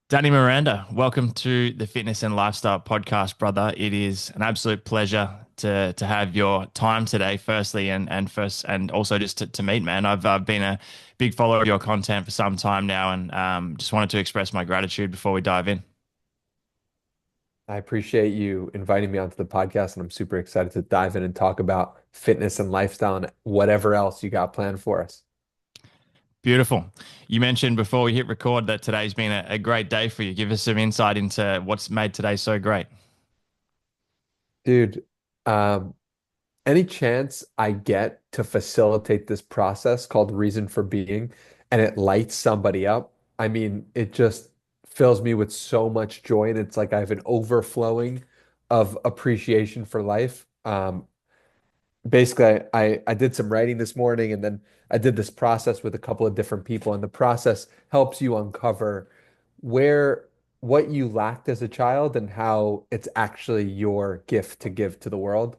Danny Miranda, welcome to the Fitness and Lifestyle Podcast, brother. It is an absolute pleasure to have your time today, firstly, and also just to meet, man. I've been a big follower of your content for some time now, and just wanted to express my gratitude before we dive in. I appreciate you inviting me onto the podcast, and I'm super excited to dive in and talk about fitness and lifestyle and whatever else you got planned for us. Beautiful. You mentioned before we hit record that today's been a great day for you. Give us some insight into what's made today so great. Dude, um, any chance I get to facilitate this process called Reason for Being and it lights somebody up, I mean, it just fills me with so much joy, and it's like I have an overflowing of appreciation for life. Basically I did some writing this morning, and then I did this process with a couple of different people, and the process helps you uncover where what you lacked as a child and how it's actually your gift to give to the world.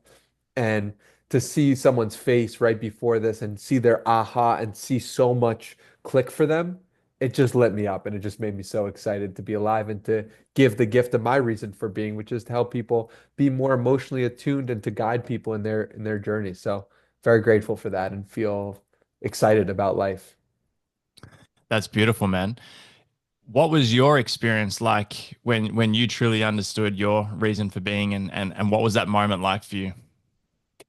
And to see someone's face right before this and see their aha and see so much click for them, it just lit me up, and it just made me so excited to be alive and to give the gift of my reason for being, which is to help people be more emotionally attuned and to guide people in their journey. So very grateful for that and feel excited about life. That's beautiful, man. What was your experience like when you truly understood your reason for being and what was that moment like for you?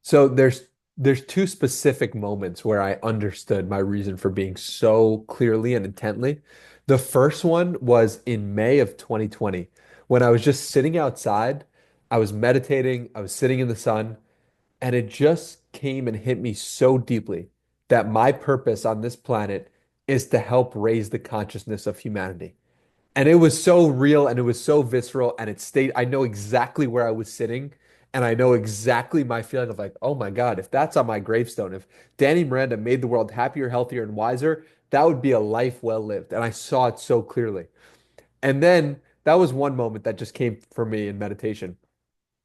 So there's two specific moments where I understood my reason for being so clearly and intently. The first one was in May of 2020 when I was just sitting outside. I was meditating, I was sitting in the sun, and it just came and hit me so deeply that my purpose on this planet is to help raise the consciousness of humanity. And it was so real and it was so visceral, and it stayed. I know exactly where I was sitting, and I know exactly my feeling of like, oh my God, if that's on my gravestone, if Danny Miranda made the world happier, healthier, and wiser, that would be a life well lived. And I saw it so clearly. And then that was one moment that just came for me in meditation.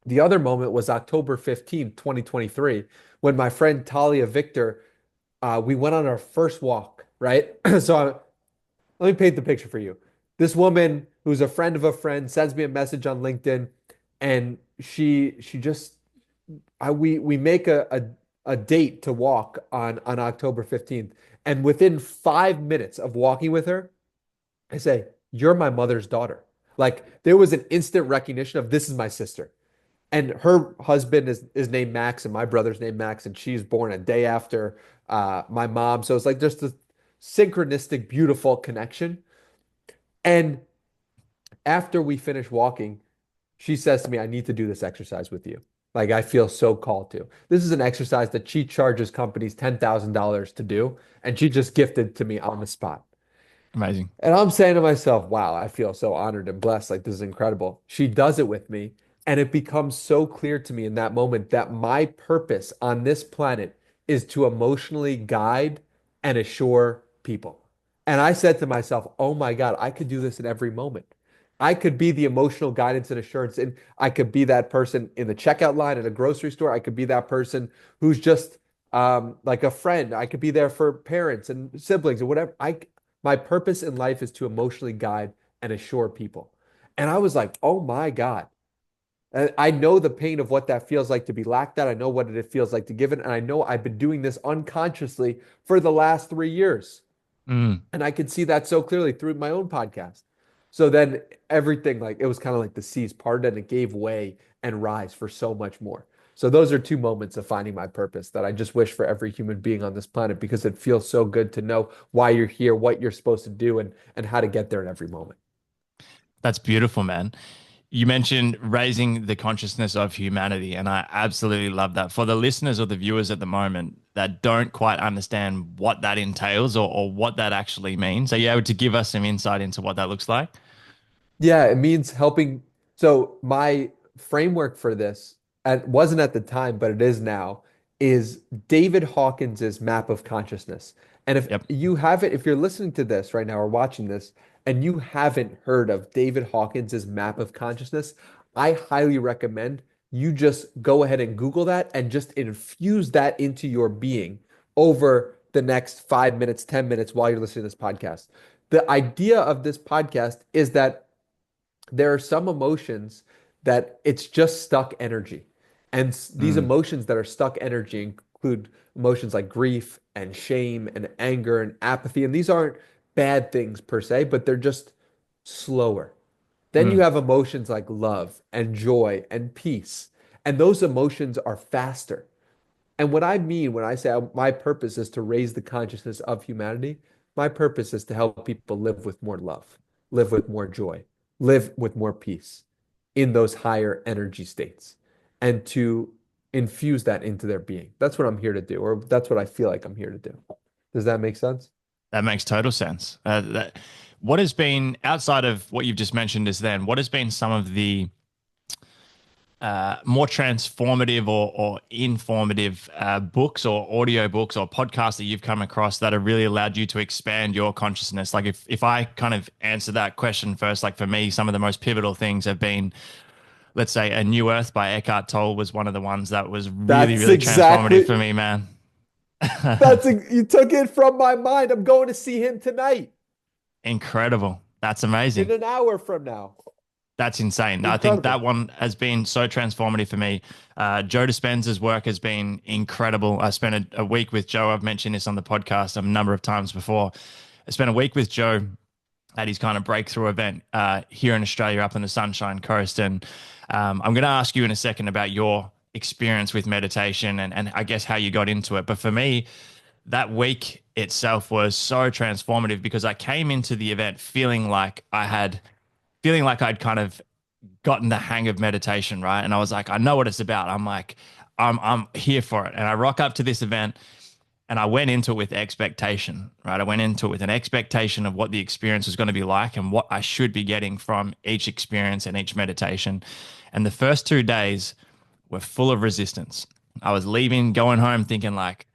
The other moment was October 15th, 2023, when my friend Talia Victor, we went on our first walk, right? Let me paint the picture for you. This woman who's a friend of a friend sends me a message on LinkedIn, and she just we make a date to walk on October 15th. And within 5 minutes of walking with her, I say, "You're my mother's daughter." Like there was an instant recognition of this is my sister. And her husband is named Max, and my brother's named Max, and she's born a day after my mom. So it's like just this synchronistic, beautiful connection. And after we finish walking, she says to me, I need to do this exercise with you. Like, I feel so called to. This is an exercise that she charges companies $10,000 to do, and she just gifted to me on the spot. Amazing. And I'm saying to myself, wow, I feel so honored and blessed. Like, this is incredible. She does it with me. And it becomes so clear to me in that moment that my purpose on this planet is to emotionally guide and assure people. And I said to myself, oh my God, I could do this in every moment. I could be the emotional guidance and assurance. And I could be that person in the checkout line at a grocery store. I could be that person who's just like a friend. I could be there for parents and siblings or whatever. My purpose in life is to emotionally guide and assure people. And I was like, oh my God. I know the pain of what that feels like to be lacked at. I know what it feels like to give it. And I know I've been doing this unconsciously for the last 3 years. Mm. And I could see that so clearly through my own podcast. So then everything, like it was kind of like the seas parted and it gave way and rise for so much more. So those are two moments of finding my purpose that I just wish for every human being on this planet, because it feels so good to know why you're here, what you're supposed to do, and how to get there in every moment. That's beautiful, man. You mentioned raising the consciousness of humanity, and I absolutely love that. For the listeners or the viewers at the moment that don't quite understand what that entails or what that actually means, are you able to give us some insight into what that looks like? Yeah, it means helping. So my framework for this, it wasn't at the time, but it is now, is David Hawkins's map of consciousness. And if Yep. you haven't, if you're listening to this right now or watching this, and you haven't heard of David Hawkins's map of consciousness, I highly recommend you just go ahead and Google that and just infuse that into your being over the next 5 minutes, 10 minutes while you're listening to this podcast. the idea of this podcast is that there are some emotions that it's just stuck energy. And these Mm, emotions that are stuck energy include emotions like grief and shame and anger and apathy. And these aren't bad things per se, but they're just slower. Then you mm. have emotions like love and joy and peace. And those emotions are faster. And what I mean when I say my purpose is to raise the consciousness of humanity, my purpose is to help people live with more love, live with more joy, live with more peace in those higher energy states, and to infuse that into their being. That's what I'm here to do, or that's what I feel like I'm here to do. Does that make sense? That makes total sense. What has been outside of what you've just mentioned is then what has been some of the more transformative or informative books or audio books or podcasts that you've come across that have really allowed you to expand your consciousness? Like if I kind of answer that question first, like for me, some of the most pivotal things have been, let's say, A New Earth by Eckhart Tolle was one of the ones that was really, That's really transformative for exactly me, man. you took it from my mind. I'm going to see him tonight Incredible. That's in amazing. an hour from now. That's insane. I think that Incredible. one has been so transformative for me. Joe Dispenza's work has been incredible. I spent a week with Joe. I've mentioned this on the podcast a number of times before. I spent a week with Joe at his kind of breakthrough event here in Australia up on the Sunshine Coast. And I'm going to ask you in a second about your experience with meditation and I guess how you got into it. But for me, that week itself was so transformative because I came into the event feeling like I'd kind of gotten the hang of meditation, right? And I was like, I know what it's about. I'm like, I'm here for it. And I rock up to this event and I went into it with expectation, right? I went into it with an expectation of what the experience was going to be like and what I should be getting from each experience and each meditation. And the first 2 days were full of resistance. I was leaving, going home thinking like,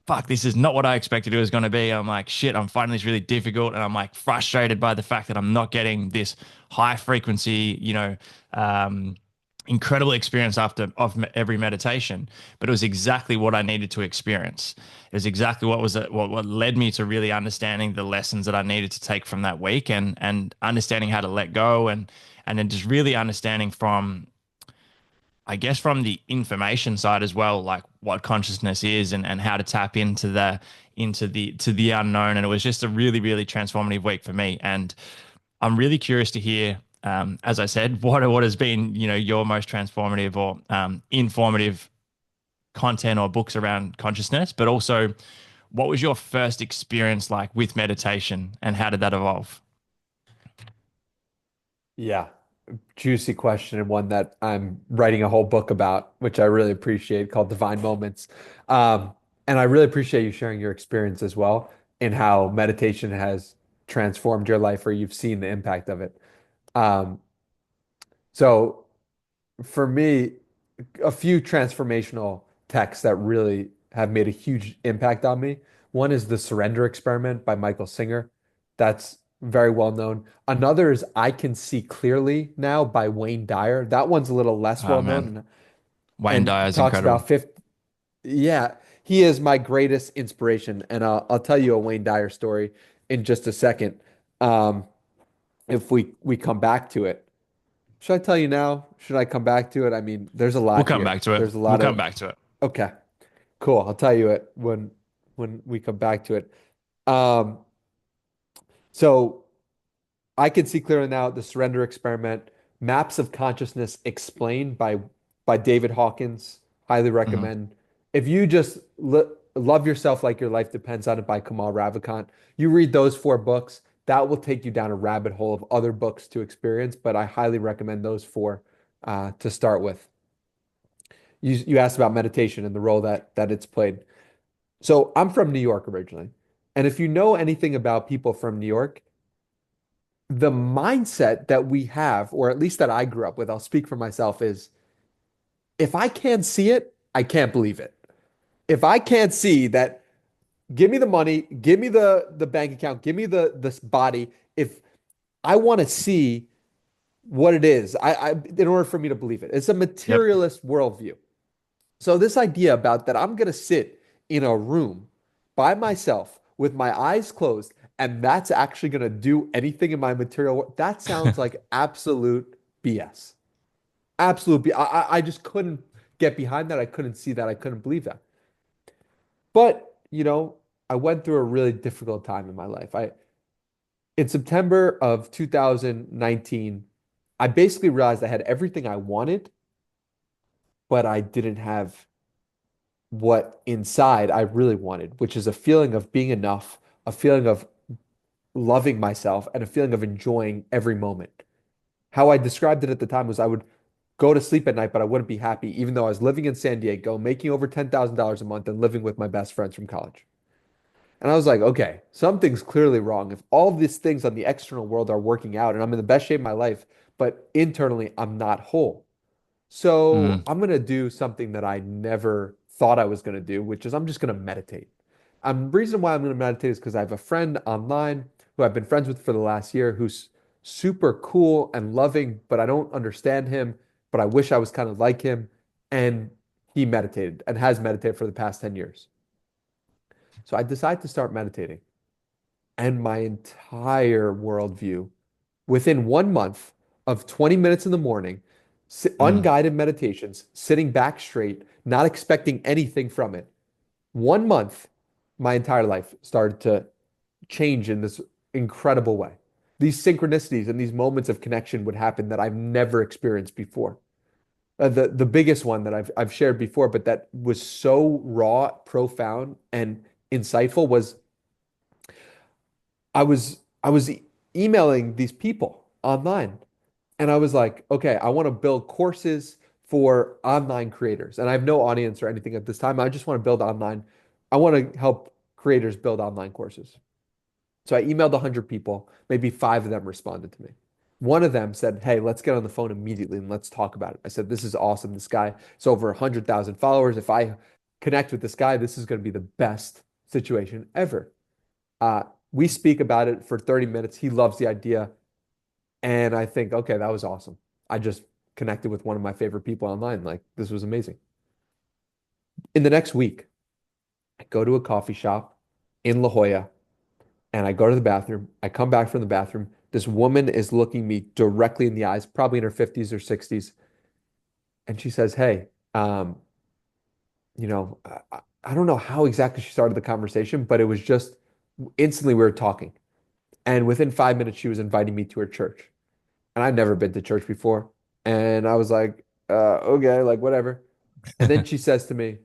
fuck, this is not what I expected it was going to be. I'm like, shit, I'm finding this really difficult. And I'm like frustrated by the fact that I'm not getting this high frequency, um, incredible experience after of every meditation. But it was exactly what I needed to experience. It was exactly what led me to really understanding the lessons that I needed to take from that week and understanding how to let go and then just really understanding from I guess from the information side as well, like what consciousness is and how to tap into the unknown. And it was just a really, really transformative week for me. And I'm really curious to hear, as I said, what has been, your most transformative or informative content or books around consciousness, but also what was your first experience like with meditation and how did that evolve? Yeah, juicy question and one that I'm writing a whole book about, which I really appreciate, called Divine Moments. And I really appreciate you sharing your experience as well and how meditation has transformed your life or you've seen the impact of it. Um, so for me, a few transformational texts that really have made a huge impact on me. One is The Surrender Experiment by Michael Singer. That's very well known. Another is I Can See Clearly Now by Wayne Dyer. That one's a little less Oh well man, known Wayne and Dyer is talks incredible. about fifth. Yeah, he is my greatest inspiration. And I'll tell you a Wayne Dyer story in just a second. Um, if we come back to it. Should I tell you now? Should I come back to it? I mean, there's a We'll lot come here. back to it. There's a We'll lot come of back to it. okay. Cool. I'll tell you it when we come back to it. Um, so I can see clearly now the surrender experiment, maps of consciousness explained by David Hawkins. Highly Mhm. recommend. If you just love yourself like your life depends on it by Kamal Ravikant, you read those four books. That will take you down a rabbit hole of other books to experience, but I highly recommend those four to start with. You asked about meditation and the role that it's played. So I'm from New York originally. And if you know anything about people from New York, the mindset that we have, or at least that I grew up with, I'll speak for myself, is if I can't see it, I can't believe it. If I can't see that, give me the money, give me the bank account, give me the this body. If I want to see what it is, I in order for me to believe it, it's a Yep. materialist worldview. So this idea about that I'm going to sit in a room by myself with my eyes closed and that's actually going to do anything in my material world. That sounds like absolute BS. Absolute BS. I just couldn't get behind that. I couldn't see that. I couldn't believe that. But, I went through a really difficult time in my life. In September of 2019, I basically realized I had everything I wanted, but I didn't have what inside I really wanted, which is a feeling of being enough, a feeling of loving myself, and a feeling of enjoying every moment. How I described it at the time was I would go to sleep at night, but I wouldn't be happy, even though I was living in San Diego, making over $10,000 a month and living with my best friends from college. And I was like, okay, something's clearly wrong. If all of these things on the external world are working out and I'm in the best shape of my life, but internally I'm not whole. So Mm, I'm going to do something that I never thought I was going to do, which is I'm just going to meditate. The reason why I'm going to meditate is because I have a friend online who I've been friends with for the last year who's super cool and loving, but I don't understand him, but I wish I was kind of like him. And he meditated and has meditated for the past 10 years. So I decided to start meditating, and my entire worldview within 1 month of 20 minutes in the morning, mm. unguided meditations, sitting back straight, not expecting anything from it. 1 month, my entire life started to change in this incredible way. These synchronicities and these moments of connection would happen that I've never experienced before. The biggest one that I've shared before, but that was so raw, profound, and insightful was I was emailing these people online, and I was like, okay, I want to build courses for online creators. And I have no audience or anything at this time. I just want to build online. I want to help creators build online courses. So I emailed 100 people. Maybe five of them responded to me. One of them said, hey, let's get on the phone immediately and let's talk about it. I said, this is awesome. This guy is over 100,000 followers. If I connect with this guy, this is going to be the best situation ever. Uh, we speak about it for 30 minutes. He loves the idea. And I think, okay, that was awesome. I just connected with one of my favorite people online. Like, this was amazing. In the next week, I go to a coffee shop in La Jolla and I go to the bathroom. I come back from the bathroom. This woman is looking me directly in the eyes, probably in her 50s or 60s. And she says, hey, I don't know how exactly she started the conversation, but it was just instantly we were talking. And within 5 minutes, she was inviting me to her church. And I'd never been to church before. And I was like, okay, like whatever. And then she says to me,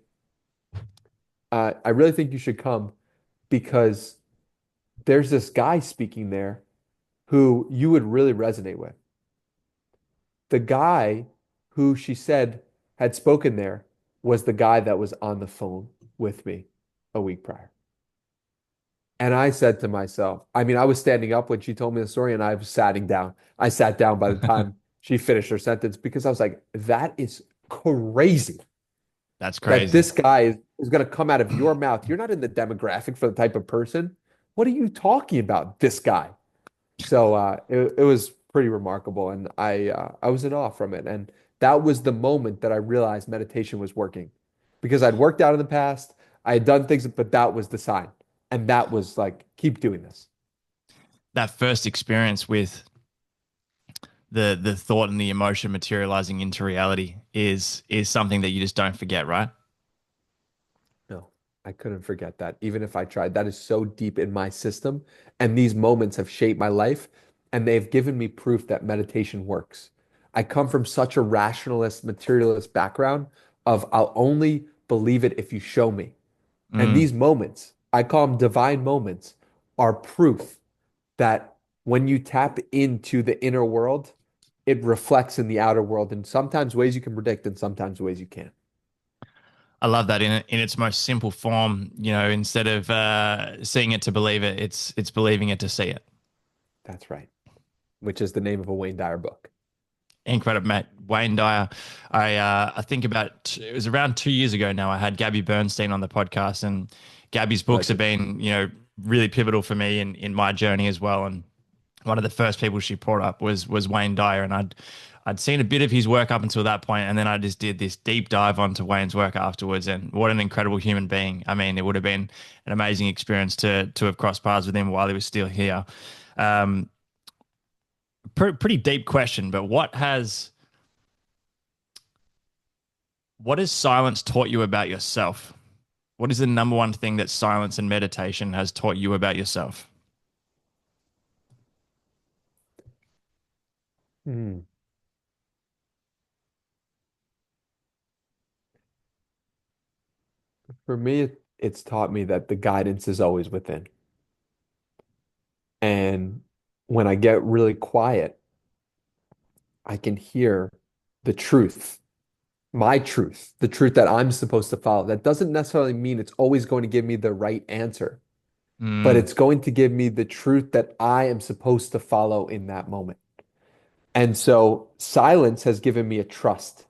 I really think you should come because there's this guy speaking there who you would really resonate with. The guy who she said had spoken there was the guy that was on the phone with me a week prior. And I said to myself, I mean, I was standing up when she told me the story and I was sitting down. I sat down by the time she finished her sentence because I was like, that is crazy That's that crazy. this guy is going to come out of your mouth. You're not in the demographic for the type of person. What are you talking about, this guy? So it was pretty remarkable, and I was in awe from it. And that was the moment that I realized meditation was working because I'd worked out in the past, I had done things, but that was the sign, and that was like, keep doing this. That first experience with the thought and the emotion materializing into reality is something that you just don't forget, right? No, I couldn't forget that. Even if I tried, that is so deep in my system. And these moments have shaped my life and they've given me proof that meditation works. I come from such a rationalist, materialist background of I'll only believe it if you show me. And Mm. these moments, I call them divine moments, are proof that when you tap into the inner world, it reflects in the outer world in sometimes ways you can predict and sometimes ways you can't. I love that in its most simple form. You know, instead of seeing it to believe it, it's believing it to see it. That's right, which is the name of a Wayne Dyer book. Incredible, mate. Wayne Dyer. I think about it was around 2 years ago now. I had Gabby Bernstein on the podcast, and Gabby's books have Legend. been really pivotal for me in my journey as well. And one of the first people she brought up was Wayne Dyer, and I'd seen a bit of his work up until that point, and then I just did this deep dive onto Wayne's work afterwards. And what an incredible human being! I mean, it would have been an amazing experience to have crossed paths with him while he was still here. Um, Pretty deep question, but what has silence taught you about yourself? What is the number one thing that silence and meditation has taught you about yourself? Hmm. For me, it's taught me that the guidance is always within. And when I get really quiet, I can hear the truth, my truth, the truth that I'm supposed to follow. That doesn't necessarily mean it's always going to give me the right answer, but Mm, it's going to give me the truth that I am supposed to follow in that moment. And so silence has given me a trust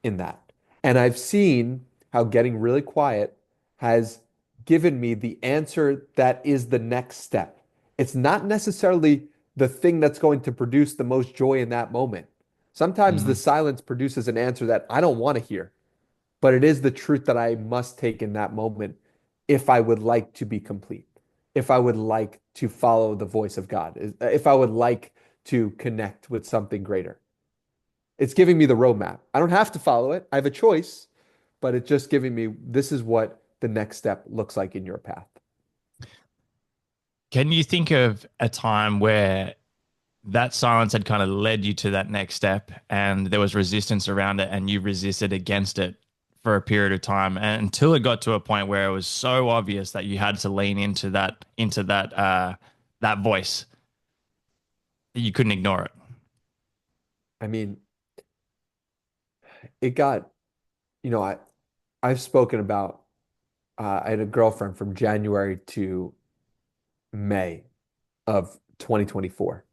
in that. And I've seen how getting really quiet has given me the answer that is the next step. It's not necessarily the thing that's going to produce the most joy in that moment. Sometimes the mm. silence produces an answer that I don't want to hear, but it is the truth that I must take in that moment if I would like to be complete, if I would like to follow the voice of God, if I would like to connect with something greater. It's giving me the roadmap. I don't have to follow it. I have a choice, but it's just giving me this is what the next step looks like in your path. Can you think of a time where that silence had kind of led you to that next step and there was resistance around it and you resisted against it for a period of time and until it got to a point where it was so obvious that you had to lean into that voice that you couldn't ignore it? I mean, it got, you know, I've spoken about I had a girlfriend from January to May of 2024.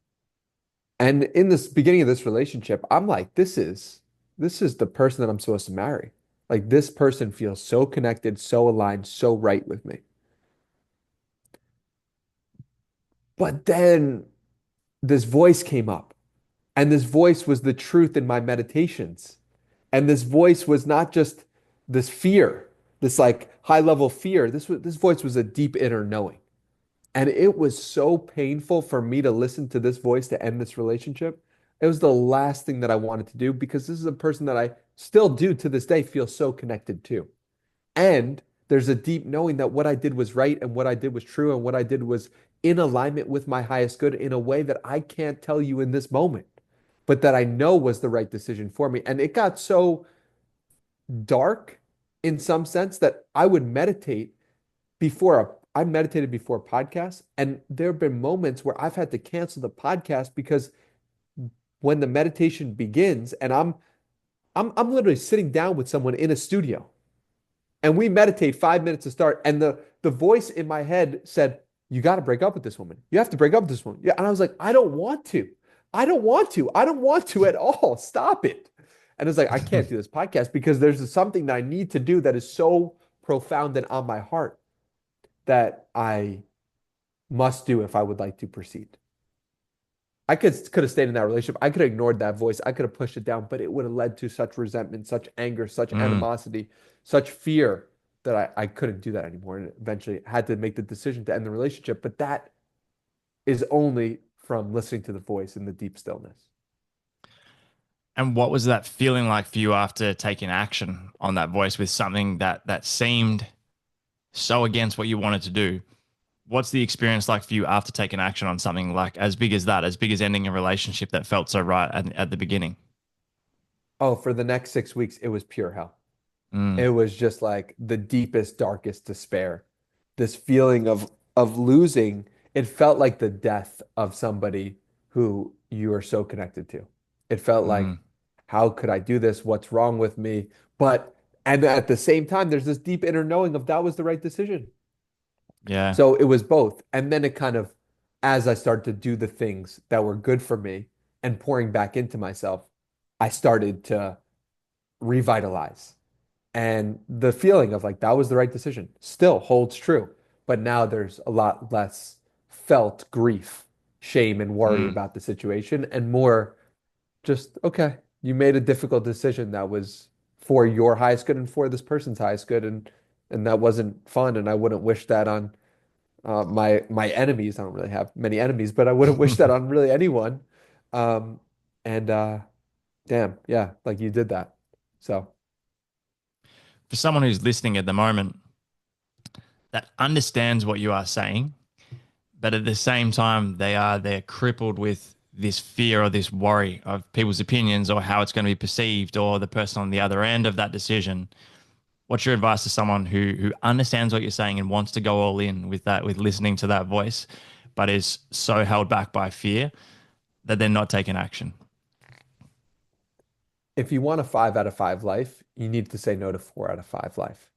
And in this beginning of this relationship, I'm like, this is the person that I'm supposed to marry. Like this person feels so connected, so aligned, so right with me. But then this voice came up, and this voice was the truth in my meditations. And this voice was not just this fear, this like high level fear. This voice was a deep inner knowing. And it was so painful for me to listen to this voice to end this relationship. It was the last thing that I wanted to do because this is a person that I still do to this day feel so connected to. And there's a deep knowing that what I did was right and what I did was true and what I did was in alignment with my highest good in a way that I can't tell you in this moment, but that I know was the right decision for me. And it got so dark in some sense that I would meditate I meditated before podcasts, and there have been moments where I've had to cancel the podcast because when the meditation begins and I'm literally sitting down with someone in a studio and we meditate 5 minutes to start. And the voice in my head said, "You got to break up with this woman. You have to break up with this woman." Yeah. And I was like, I don't want to. I don't want to. I don't want to at all. Stop it. And it's like, I can't do this podcast because there's something that I need to do that is so profound and on my heart that I must do if I would like to proceed. I could have stayed in that relationship. I could have ignored that voice. I could have pushed it down, but it would have led to such resentment, such anger, such Mm. animosity, such fear that I couldn't do that anymore. And eventually had to make the decision to end the relationship. But that is only from listening to the voice in the deep stillness. And what was that feeling like for you after taking action on that voice with something that seemed so against what you wanted to do? What's the experience like for you after taking action on something like as big as that, as big as ending a relationship that felt so right at the beginning? Oh, for the next 6 weeks, it was pure hell. Mm, It was just like the deepest, darkest despair. This feeling of losing. It felt like the death of somebody who you are so connected to. It felt mm, like, how could I do this? What's wrong with me? But and at the same time, there's this deep inner knowing of that was the right decision. yeah. So it was both. And then it kind of, as I started to do the things that were good for me and pouring back into myself, I started to revitalize. And the feeling of like that was the right decision still holds true. But now there's a lot less felt grief, shame, and worry Mm. about the situation, and more just, okay. You made a difficult decision that was for your highest good and for this person's highest good, and that wasn't fun. And I wouldn't wish that on my enemies. I don't really have many enemies, but I wouldn't wish that on really anyone. Um, and damn, yeah, like you did that. So For someone who's listening at the moment that understands what you are saying, but at the same time they're crippled with this fear or this worry of people's opinions or how it's going to be perceived or the person on the other end of that decision. What's your advice to someone who understands what you're saying and wants to go all in with that, with listening to that voice, but is so held back by fear that they're not taking action? if you want a 5 out of 5 life, you need to say no to 4 out of 5 life.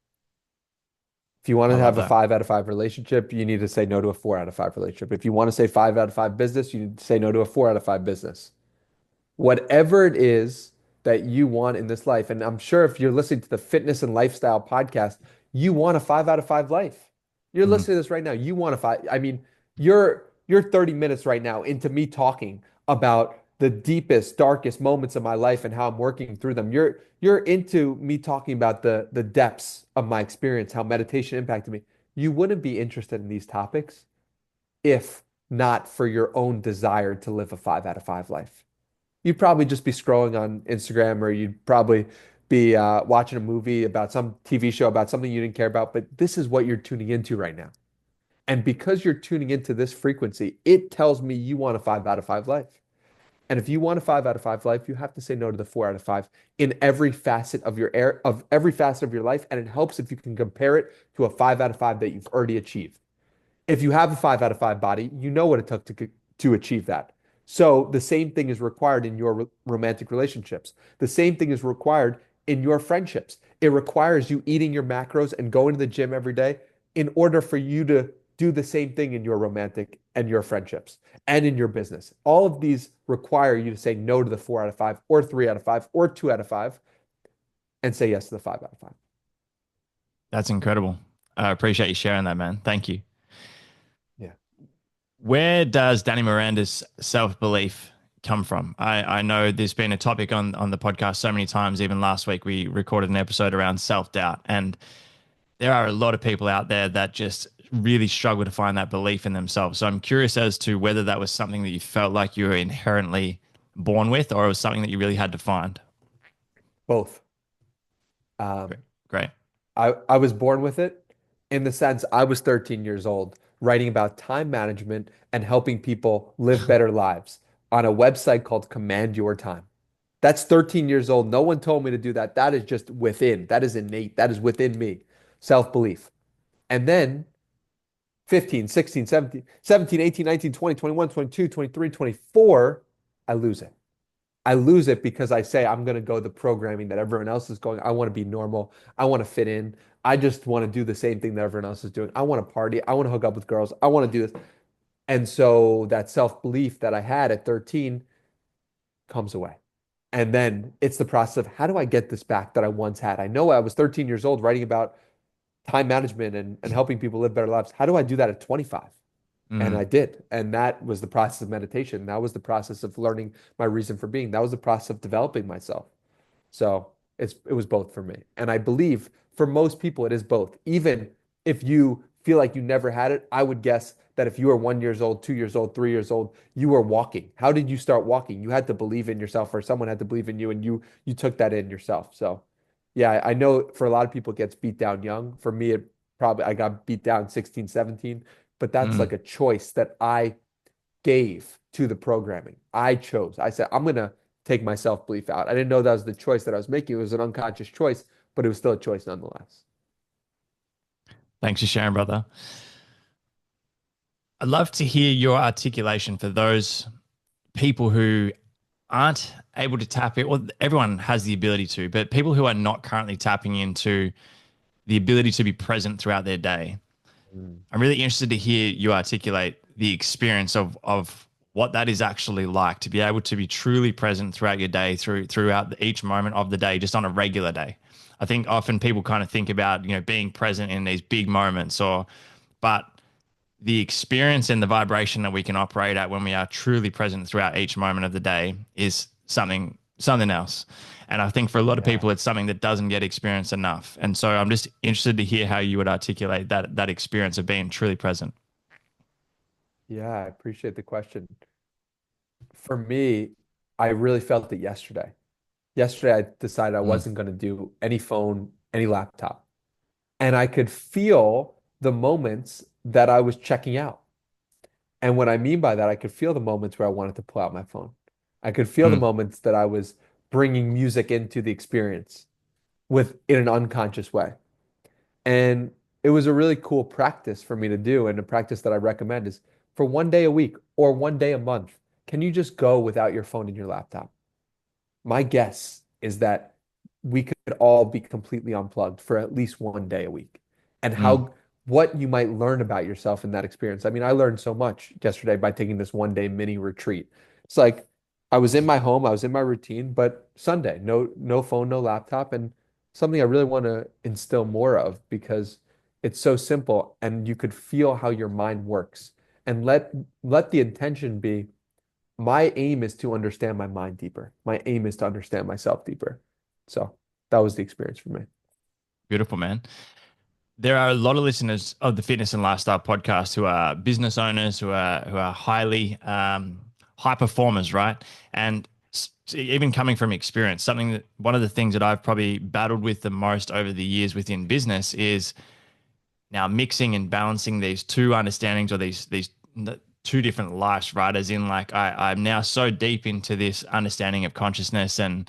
If you want I to love have a that. 5 out of 5 relationship, you need to say no to a 4 out of 5 relationship. If you want to say 5 out of 5 business, you need to say no to a 4 out of 5 business. Whatever it is that you want in this life. And I'm sure if you're listening to the fitness and lifestyle podcast, you want a 5 out of 5 life. You're Mm, listening to this right now. You want a five. I mean, you're 30 minutes right now into me talking about the deepest, darkest moments of my life and how I'm working through them. You're into me talking about the depths of my experience, how meditation impacted me. You wouldn't be interested in these topics if not for your own desire to live a 5 out of 5 life. You'd probably just be scrolling on Instagram, or you'd probably be watching a movie about some TV show about something you didn't care about. But this is what you're tuning into right now. And because you're tuning into this frequency, it tells me you want a 5 out of 5 life. And if you want a 5 out of 5 life, you have to say no to the 4 out of 5 in every facet of every facet of your life. And it helps if you can compare it to a 5 out of 5 that you've already achieved. If you have a 5 out of 5 body, you know what it took to achieve that. So the same thing is required in your romantic relationships. The same thing is required in your friendships. It requires you eating your macros and going to the gym every day in order for you to do the same thing in your romantic and your friendships and in your business. All of these require you to say no to the 4 out of 5 or 3 out of 5 or 2 out of 5 and say yes to the 5 out of 5. that's incredible. I appreciate you sharing that, man. Thank you. Yeah. Where does Danny Miranda's self belief come from? I know there's been a topic on the podcast so many times. Even last week, we recorded an episode around self doubt. And there are a lot of people out there that just really struggle to find that belief in themselves. So I'm curious as to whether that was something that you felt like you were inherently born with, or it was something that you really had to find. Both. Great. Um, Great. I was born with it in the sense I was 13 years old writing about time management and helping people live better lives on a website called Command Your Time. That's 13 years old. No one told me to do that. That is just within. That is innate. That is within me. Self-belief. And then 15, 16, 17, 17, 18, 19, 20, 21, 22, 23, 24, I lose it. I lose it because I say I'm going to go the programming that everyone else is going. I want to be normal. I want to fit in. I just want to do the same thing that everyone else is doing. I want to party. I want to hook up with girls. I want to do this. And so that self-belief that I had at 13 comes away. And then it's the process of how do I get this back that I once had? I know I was 13 years old writing about time management and helping people live better lives. How do I do that at 25? And I Mm, did. And that was the process of meditation. That was the process of learning my reason for being. That was the process of developing myself. So it was both for me. And I believe for most people it is both. Even if you feel like you never had it, I would guess that if you were 1 years old, 2 years old, 3 years old, you were walking. How did you start walking? You had to believe in yourself, or someone had to believe in you, and you took that in yourself. So yeah, I know for a lot of people it gets beat down young. For me, it probably I got beat down 16, 17, but that's mm. like a choice that I gave to the programming. I chose. I said, I'm going to take my self belief out. I didn't know that was the choice that I was making. It was an unconscious choice, but it was still a choice nonetheless. Thanks for sharing, brother. I'd love to hear your articulation for those people who aren't able to tap it. Well, everyone has the ability to, but people who are not currently tapping into the ability to be present throughout their day. Mm. I'm really interested to hear you articulate the experience of what that is actually like to be able to be truly present throughout your day, throughout each moment of the day, just on a regular day. I think often people kind of think about being present in these big moments, but the experience and the vibration that we can operate at when we are truly present throughout each moment of the day is something something else. And I think for a lot of Yeah. people, it's something that doesn't get experienced enough. And so I'm just interested to hear how you would articulate that experience of being truly present. Yeah, I appreciate the question. For me, I really felt it yesterday. Yesterday, I decided I Mm, wasn't going to do any phone, any laptop. And I could feel the moments that I was checking out. And what I mean by that, I could feel the moments where I wanted to pull out my phone. I could feel the mm, moments that I was bringing music into the experience in an unconscious way. And it was a really cool practice for me to do. And a practice that I recommend is for one day a week or one day a month, can you just go without your phone and your laptop? My guess is that we could all be completely unplugged for at least one day a week. And mm. what you might learn about yourself in that experience. I mean, I learned so much yesterday by taking this one day mini retreat. It's like I was in my home, I was in my routine, but Sunday, no phone, no laptop, and something I really want to instill more of because it's so simple and you could feel how your mind works. And let the intention be my aim is to understand my mind deeper. My aim is to understand myself deeper. So that was the experience for me. Beautiful, man. There are a lot of listeners of the Fitness and Lifestyle podcast who are business owners, who are highly high performers, right? And even coming from experience, something that one of the things that I've probably battled with the most over the years within business is now mixing and balancing these two understandings or these two different lives, right? As in, like I'm now so deep into this understanding of consciousness and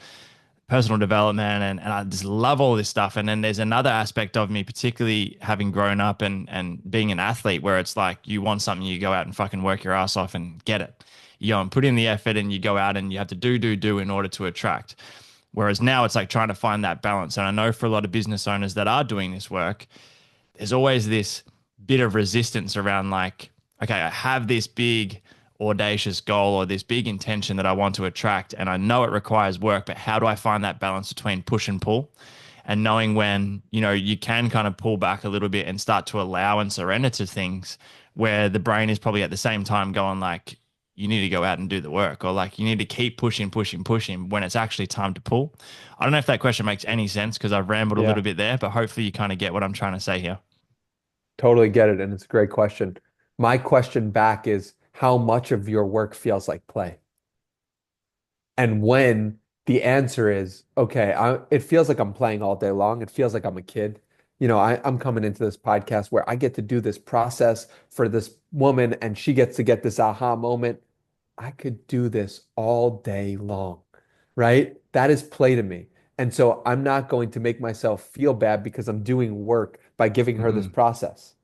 personal development and I just love all this stuff. And then there's another aspect of me, particularly having grown up and being an athlete, where it's like you want something, you go out and fucking work your ass off and get it. You go and put in the effort and you go out and you have to do in order to attract. Whereas now it's like trying to find that balance. And I know for a lot of business owners that are doing this work, there's always this bit of resistance around like, okay, I have this big audacious goal or this big intention that I want to attract, and I know it requires work, but how do I find that balance between push and pull? And knowing when, you can kind of pull back a little bit and start to allow and surrender to things where the brain is probably at the same time going like, you need to go out and do the work, or like you need to keep pushing, pushing, pushing when it's actually time to pull. I don't know if that question makes any sense because I've rambled a little Yeah, bit there, but hopefully you kind of get what I'm trying to say here. totally get it. And it's a great question. My question back is how much of your work feels like play? And when the answer is, okay, it feels like I'm playing all day long. It feels like I'm a kid. I'm coming into this podcast where I get to do this process for this woman and she gets to get this aha moment. I could do this all day long, right? That is play to me. And so I'm not going to make myself feel bad because I'm doing work by giving her this Mm, process.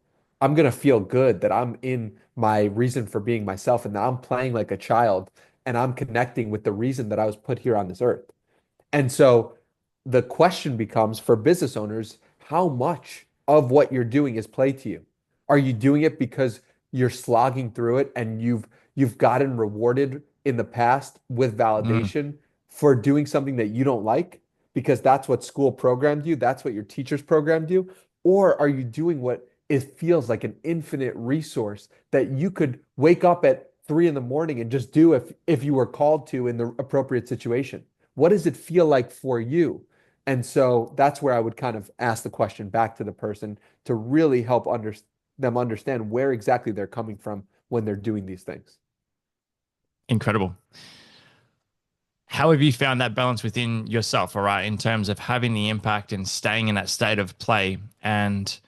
I'm going to feel good that I'm in my reason for being myself and that I'm playing like a child and I'm connecting with the reason that I was put here on this earth. And so the question becomes for business owners, how much of what you're doing is play to you? Are you doing it because you're slogging through it and you've gotten rewarded in the past with mm, validation for doing something that you don't like because that's what school programmed you, that's what your teachers programmed you? Or are you doing what it feels like an infinite resource that you could wake up at 3 in the morning and just do if you were called to in the appropriate situation? What does it feel like for you? And so that's where I would kind of ask the question back to the person to really help them understand where exactly they're coming from when they're doing these things. incredible. How have you found that balance within yourself, all right, in terms of having the impact and staying in that state of play? And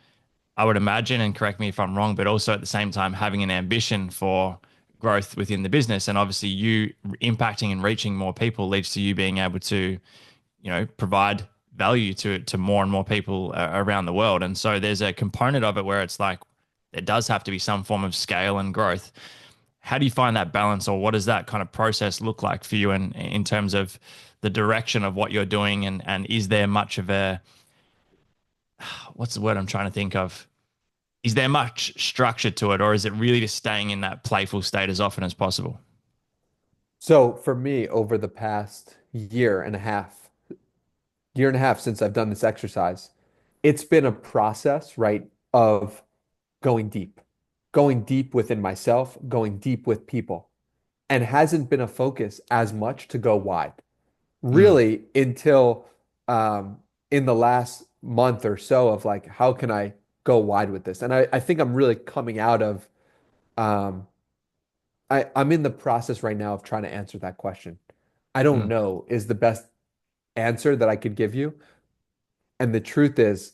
I would imagine, and correct me if I'm wrong, but also at the same time having an ambition for growth within the business. And obviously, you impacting and reaching more people leads to you being able to, provide value to more and more people around the world. And so there's a component of it where it's like there does have to be some form of scale and growth. How do you find that balance, or what does that kind of process look like for you in terms of the direction of what you're doing? And is there much of a, what's the word I'm trying to think of? Is there much structure to it, or is it really just staying in that playful state as often as possible? So for me, over the past year and a half since I've done this exercise, it's been a process, right, of going deep within myself, going deep with people, and hasn't been a focus as much to go wide. Mm, really until um, in the last month or so of like, how can I go wide with this? And I think I'm really coming out of, um, I'm in the process right now of trying to answer that question. I don't mm, know is the best answer that I could give you. And the truth is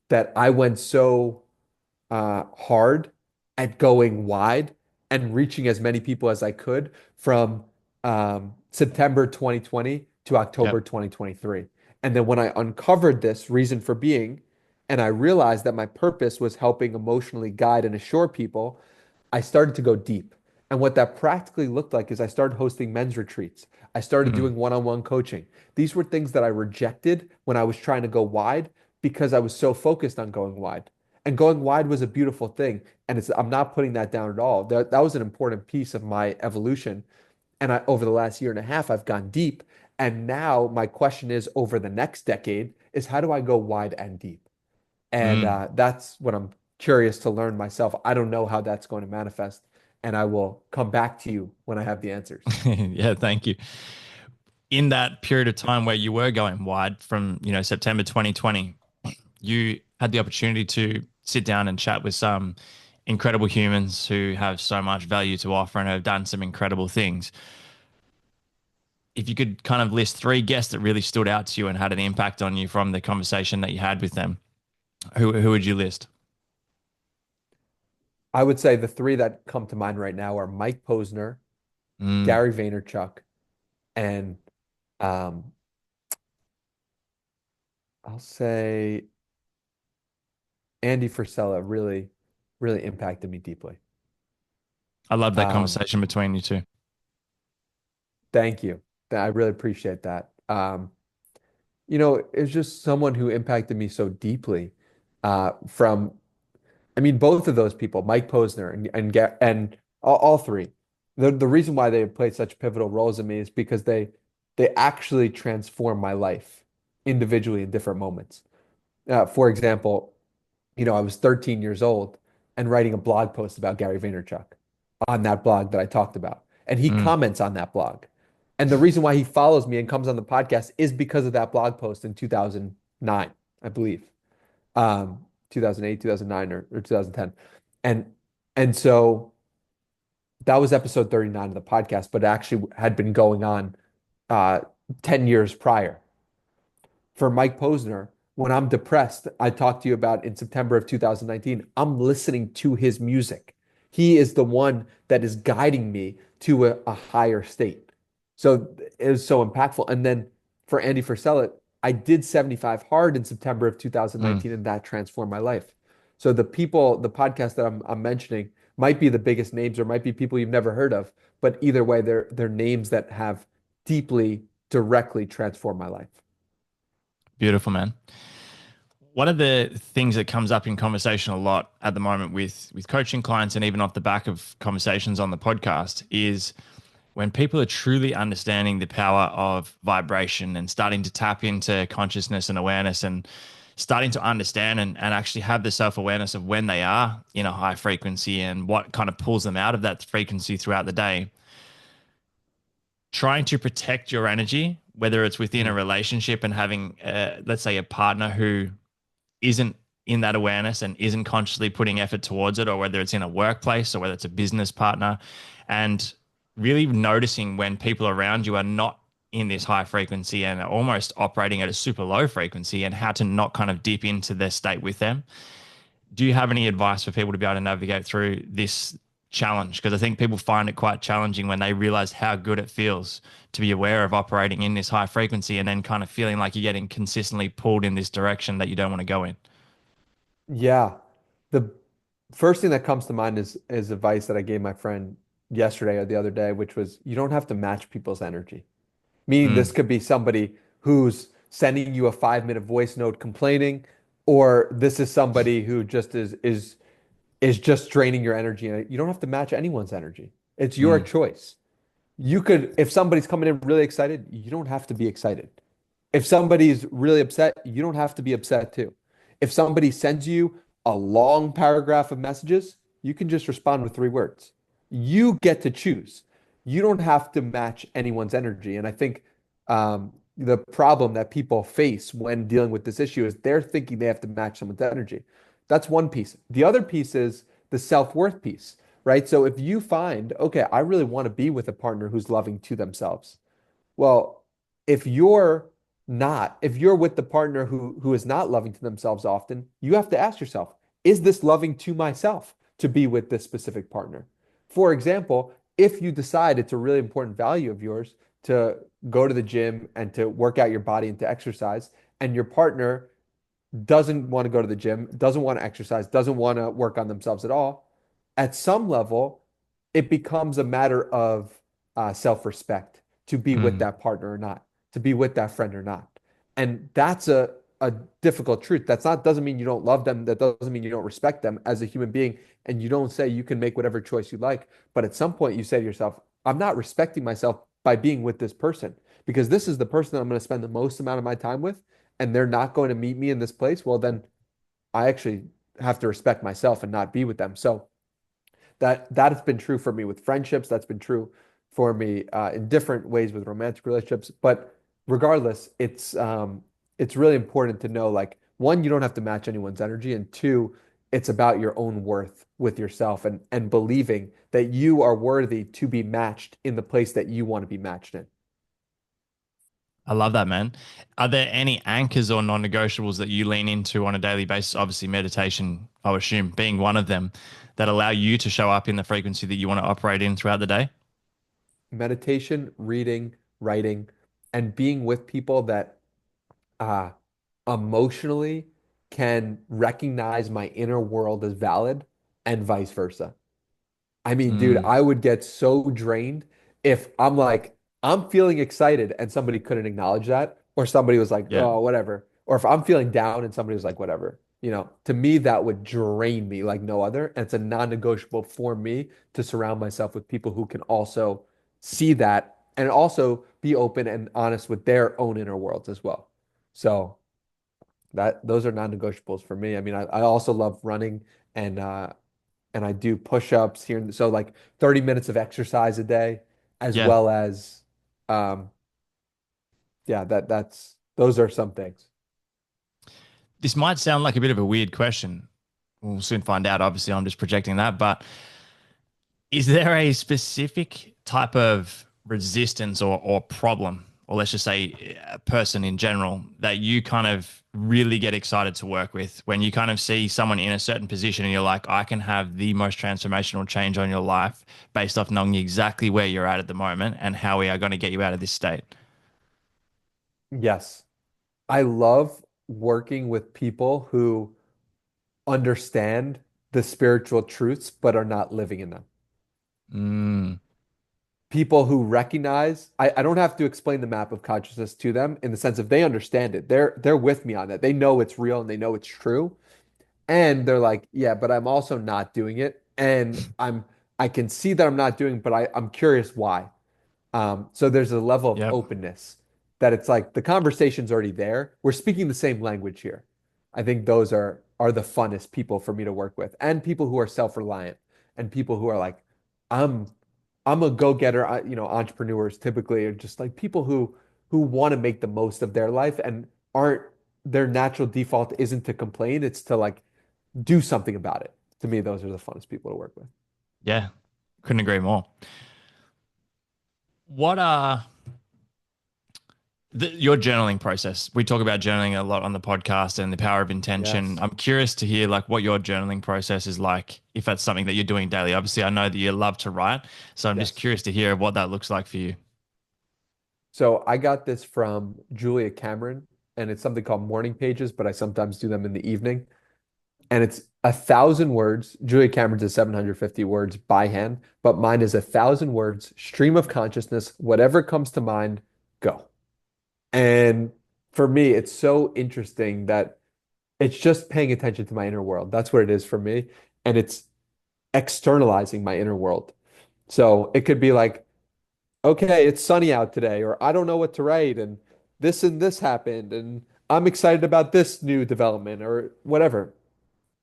that I went so hard at going wide and reaching as many people as I could from September 2020 to yep. October 2023. And then when I uncovered this reason for being, and I realized that my purpose was helping emotionally guide and assure people, I started to go deep. And what that practically looked like is I started hosting men's retreats. I started Mm, doing one-on-one coaching. These were things that I rejected when I was trying to go wide because I was so focused on going wide. And going wide was a beautiful thing. And I'm not putting that down at all. That was an important piece of my evolution. And over the last year and a half, I've gone deep. And now my question is over the next decade is how do I go wide and deep? And mm. that's what I'm curious to learn myself. I don't know how that's going to manifest. And I will come back to you when I have the answers. Yeah, thank you. In that period of time where you were going wide from, September 2020, you had the opportunity to sit down and chat with some incredible humans who have so much value to offer and have done some incredible things. If you could kind of list three guests that really stood out to you and had an impact on you from the conversation that you had with them, who would you list? I would say the three that come to mind right now are Mike Posner, Mm, Gary Vaynerchuk, and um, I'll say Andy Frisella really, really impacted me deeply. I love that Um, conversation between you two. thank you. I really appreciate that. It's just someone who impacted me so deeply. From, I mean, both of those people, Mike Posner and all three. The reason why they played such pivotal roles in me is because they actually transformed my life individually in different moments. For example, I was 13 years old and writing a blog post about Gary Vaynerchuk on that blog that I talked about. And he Mm, comments on that blog. And the reason why he follows me and comes on the podcast is because of that blog post in 2009, I believe. 2008, 2009, or 2010. And and so that was episode 39 of the podcast, but it actually had been going on uh 10 years prior for Mike Posner, when I'm depressed, I talked to you about in September of 2019, I'm listening to his music. He is the one that is guiding me to a higher state. So it was so impactful. And then for Andy Frisella, I did 75 hard in September of mm. 2019, and that transformed my life. So the podcast that I'm mentioning might be the biggest names or might be people you've never heard of, but either way, they're names that have deeply, directly transformed my life. Beautiful, man. One of the things that comes up in conversation a lot at the moment with coaching clients and even off the back of conversations on the podcast is when people are truly understanding the power of vibration and starting to tap into consciousness and awareness and starting to understand and actually have the self-awareness of when they are in a high frequency and what kind of pulls them out of that frequency throughout the day, trying to protect your energy, whether it's within a Mm. relationship and having let's say a partner who isn't in that awareness and isn't consciously putting effort towards it, or whether it's in a workplace or whether it's a business partner, and really noticing when people around you are not in this high frequency and are almost operating at a super low frequency, and how to not kind of dip into their state with them. Do you have any advice for people to be able to navigate through this challenge? Because I think people find it quite challenging when they realize how good it feels to be aware of operating in this high frequency and then kind of feeling like you're getting consistently pulled in this direction that you don't want to go in. Yeah. The first thing that comes to mind is advice that I gave my friend yesterday or the other day, which was you don't have to match people's energy. Meaning this Mm, could be somebody who's sending you a 5-minute voice note complaining, or this is somebody who just is just draining your energy. And you don't have to match anyone's energy. It's your mm, choice. You could, if somebody's coming in really excited, you don't have to be excited. If somebody's really upset, you don't have to be upset too. If somebody sends you a long paragraph of messages, you can just respond with 3 words. You get to choose. You don't have to match anyone's energy. And I think The problem that people face when dealing with this issue is they're thinking they have to match someone's energy. That's one piece. The other piece is the self-worth piece, right? So if you find, okay, I really want to be with a partner who's loving to themselves. Well, if you're if you're with the partner who is not loving to themselves often, you have to ask yourself, is this loving to myself to be with this specific partner? For example, if you decide it's a really important value of yours to go to the gym and to work out your body and to exercise, and your partner doesn't want to go to the gym, doesn't want to exercise, doesn't want to work on themselves at all, at some level, it becomes a matter of self-respect to be with Mm, that partner or not, to be with that friend or not. And that's a difficult truth. That's not doesn't mean you don't love them. That doesn't mean you don't respect them as a human being. And you don't say you can make whatever choice you like. But at some point, you say to yourself, I'm not respecting myself by being with this person because this is the person that I'm going to spend the most amount of my time with and they're not going to meet me in this place, well, then I actually have to respect myself and not be with them. So that has been true for me with friendships. That's been true for me in different ways with romantic relationships. But regardless, it's really important to know like one, you don't have to match anyone's energy, and two, it's about your own worth with yourself and believing that you are worthy to be matched in the place that you want to be matched in. I love that, man. Are there any anchors or non-negotiables that you lean into on a daily basis? Obviously, meditation, I would assume, being one of them, that allow you to show up in the frequency that you want to operate in throughout the day? Meditation, reading, writing, and being with people that uh, emotionally can recognize my inner world as valid and vice versa. I mean, dude, Mm, I would get so drained if I'm like, I'm feeling excited and somebody couldn't acknowledge that, or somebody was like, yeah. oh, whatever. Or if I'm feeling down and somebody was like, whatever. To me, that would drain me like no other. And it's a non-negotiable for me to surround myself with people who can also see that and also be open and honest with their own inner worlds as well. So that those are non-negotiables for me. I mean, I also love running and and I do push-ups here. So like 30 minutes of exercise a day, as Yeah. well as um yeah, that's those are some things. This might sound like a bit of a weird question. We'll soon find out. Obviously, I'm just projecting that. But is there a specific type of resistance or problem, or let's just say a person in general, that you kind of really get excited to work with when you kind of see someone in a certain position and you're like, I can have the most transformational change on your life based off knowing exactly where you're at the moment and how we are going to get you out of this state? Yes. I love working with people who understand the spiritual truths but are not living in them. Mm, People who recognize, I don't have to explain the map of consciousness to them in the sense of they understand it. They're with me on that. They know it's real and they know it's true. And they're like, yeah, but I'm also not doing it. And I can see that I'm not doing, but I'm curious why. So there's a level of yep. openness that it's like the conversation's already there. We're speaking the same language here. I think those are the funnest people for me to work with, and people who are self-reliant, and people who are like, I'm I'm a go-getter. Entrepreneurs typically are just like people who want to make the most of their life and aren't their natural default isn't to complain, it's to like do something about it. To me, those are the funnest people to work with. Yeah. Couldn't agree more. What are your journaling process? We talk about journaling a lot on the podcast and the power of intention. Yes. I'm curious to hear like what your journaling process is like, if that's something that you're doing daily. Obviously, I know that you love to write, so I'm just Yes. curious to hear what that looks like for you. So I got this from Julia Cameron, and it's something called morning pages, but I sometimes do them in the evening. And it's 1,000 words. Julia Cameron's is 750 words by hand, but mine is 1,000 words, stream of consciousness, whatever comes to mind, go. And for me, it's so interesting that it's just paying attention to my inner world. That's what it is for me. And it's externalizing my inner world. So it could be like, okay, it's sunny out today, or I don't know what to write, and this happened, and I'm excited about this new development, or whatever.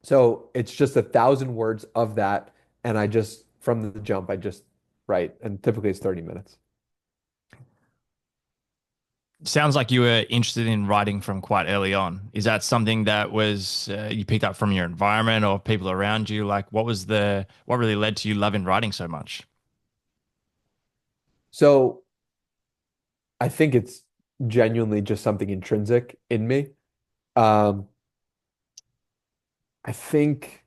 So it's just 1,000 words of that, and I just from the jump, I just write, and typically it's 30 minutes. Sounds like you were interested in writing from quite early on. Is that something that was you picked up from your environment or people around you? Like, what really led to you loving writing so much? So I think it's genuinely just something intrinsic in me. Um, I think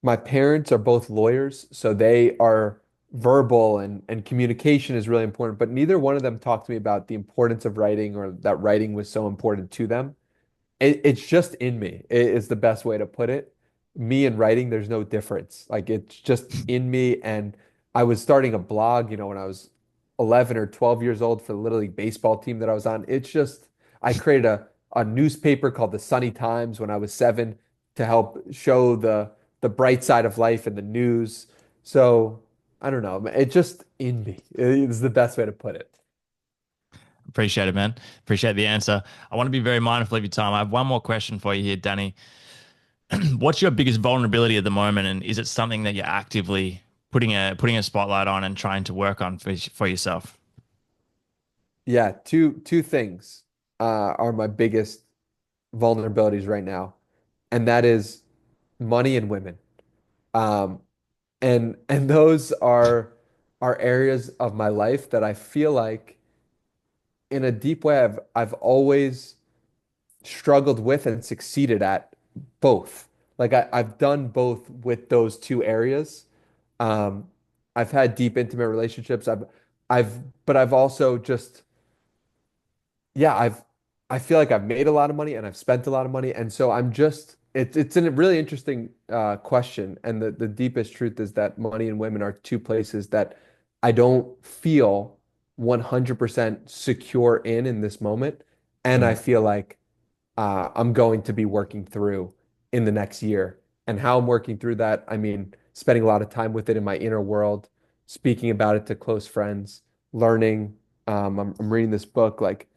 my parents are both lawyers, so they are verbal and communication is really important, but neither one of them talked to me about the importance of writing or that writing was so important to them. It's just in me. It is the best way to put it. Me and writing, there's no difference. Like it's just in me. And I was starting a blog, when I was 11 or 12 years old for the Little League baseball team that I was on. It's just, I created a newspaper called the Sunny Times when I was 7 to help show the bright side of life in the news. So I don't know. It's just in me. It's the best way to put it. Appreciate it, man. Appreciate the answer. I want to be very mindful of your time. I have one more question for you here, Danny. What's your biggest vulnerability at the moment, and is it something that you're actively putting a spotlight on and trying to work on for yourself? Yeah, two things are my biggest vulnerabilities right now, and that is money and women. Um, and those are areas of my life that I feel like in a deep way I've always struggled with and succeeded at both. Like I've done both with those two areas. Um, I've had deep, intimate relationships. But I've also just yeah, I feel like I've made a lot of money and I've spent a lot of money, and so it's a really interesting question. And the deepest truth is that money and women are two places that I don't feel 100% secure in this moment, and I Mm. feel like I'm going to be working through in the next year. And how I'm working through that, I mean, spending a lot of time with it in my inner world, speaking about it to close friends, learning. I'm reading this book, like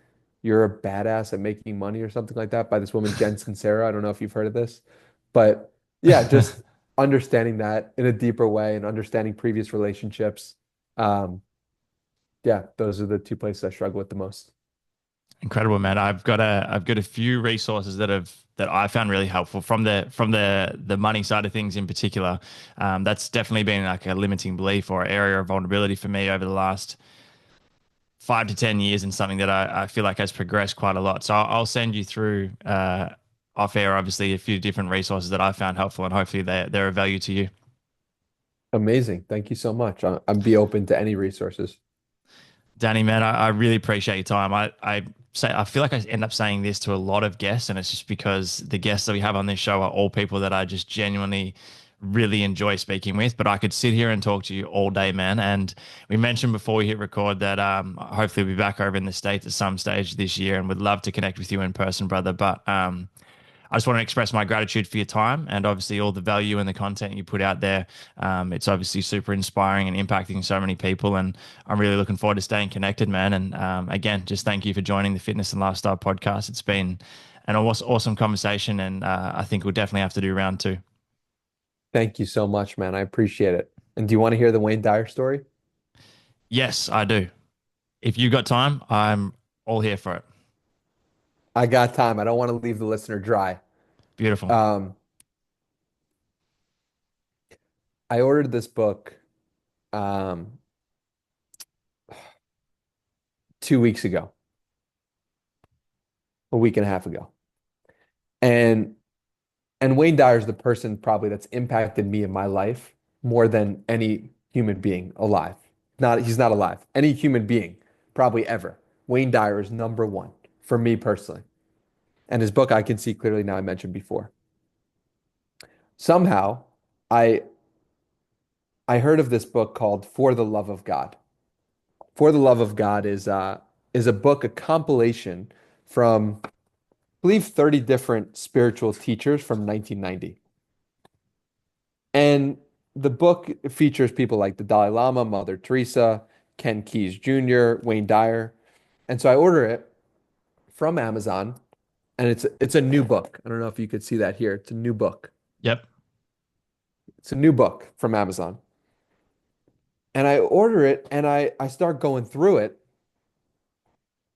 You're a Badass at Making Money or something like that by this woman, Jen Sincero. I don't know if you've heard of this, but yeah, just understanding that in a deeper way and understanding previous relationships. Um, yeah, those are the two places I struggle with the most. Incredible, man. I've got a few resources that I found really helpful from the money side of things in particular. That's definitely been like a limiting belief or area of vulnerability for me over the last 5 to 10 years, and something that I feel like has progressed quite a lot. So I'll send you through off air, obviously, a few different resources that I found helpful, and hopefully they're of value to you. Amazing. Thank you so much. I'd be open to any resources. Danny, man, I really appreciate your time. I feel like I end up saying this to a lot of guests, and it's just because the guests that we have on this show are all people that I just genuinely really enjoy speaking with. But I could sit here and talk to you all day, man. And we mentioned before we hit record that hopefully we'll be back over in the States at some stage this year, and would love to connect with you in person, brother. But I just want to express my gratitude for your time and obviously all the value and the content you put out there. It's obviously super inspiring and impacting so many people. And I'm really looking forward to staying connected, man. And again, just thank you for joining the Fitness and Lifestyle podcast. It's been an awesome conversation. And I think we'll definitely have to do round two. Thank you so much, man. I appreciate it. And do you want to hear the Wayne Dyer story? Yes, I do. If you got time, I'm all here for it. I got time. I don't want to leave the listener dry. Beautiful. Um, I ordered this book um, 2 weeks ago, a week and a half ago. And Wayne Dyer is the person probably that's impacted me in my life more than any human being alive. He's not alive. Any human being probably ever. Wayne Dyer is number one for me personally. And his book I can see clearly now I mentioned before. Somehow I I heard of this book called For the Love of God. For the Love of God is a book, a compilation from I believe 30 different spiritual teachers from 1990. And the book features people like the Dalai Lama, Mother Teresa, Ken Keyes Jr., Wayne Dyer. And so I order it from Amazon, and it's a new book. I don't know if you could see that here. It's a new book. Yep. It's a new book from Amazon. And I order it and I start going through it.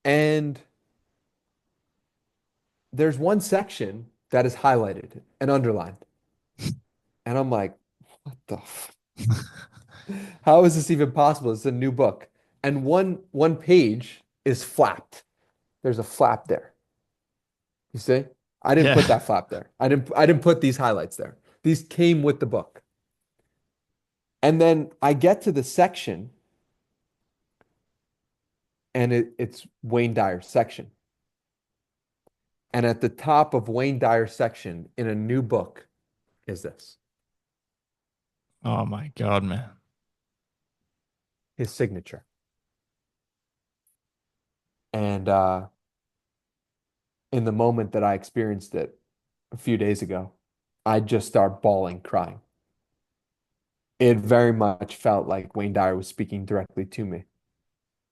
And there's one section that is highlighted and underlined. And I'm like, what the how is this even possible? It's a new book. And one page is flapped. There's a flap there. You see? I didn't put Yeah. that flap there. I didn't put these highlights there. These came with the book. And then I get to the section and it's Wayne Dyer's section. And at the top of Wayne Dyer's section in a new book is this, Oh my God, man. his signature. And in the moment that I experienced it a few days ago, I just start bawling, crying. It very much felt like Wayne Dyer was speaking directly to me.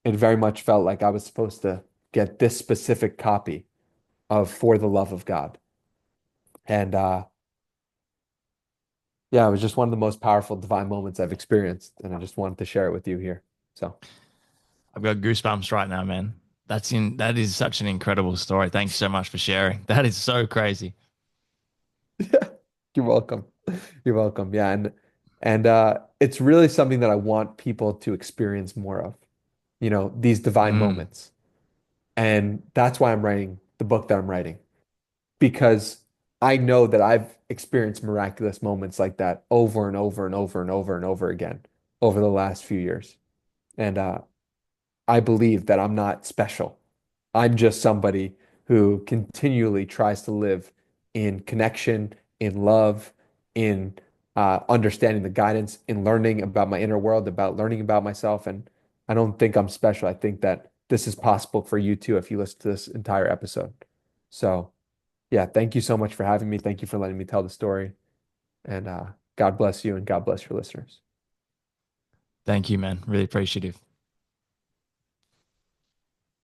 It very much felt like I was supposed to get this specific copy of For the Love of God. And yeah, it was just one of the most powerful divine moments I've experienced. And I just wanted to share it with you here. So I've got goosebumps right now, man. That is such an incredible story. Thanks so much for sharing. That is so crazy. you're welcome. You're welcome. Yeah. And it's really something that I want people to experience more of, these divine Mm. moments. And that's why I'm writing the book that I'm writing, because I know that I've experienced miraculous moments like that over and over and over and over and over again over the last few years. And I believe that I'm not special. I'm just somebody who continually tries to live in connection, in love, in understanding the guidance, in learning about my inner world, about learning about myself. And I don't think I'm special. I think that this is possible for you too if you listen to this entire episode. So, yeah, thank you so much for having me. Thank you for letting me tell the story. And God bless you and God bless your listeners. Thank you, man. Really appreciative.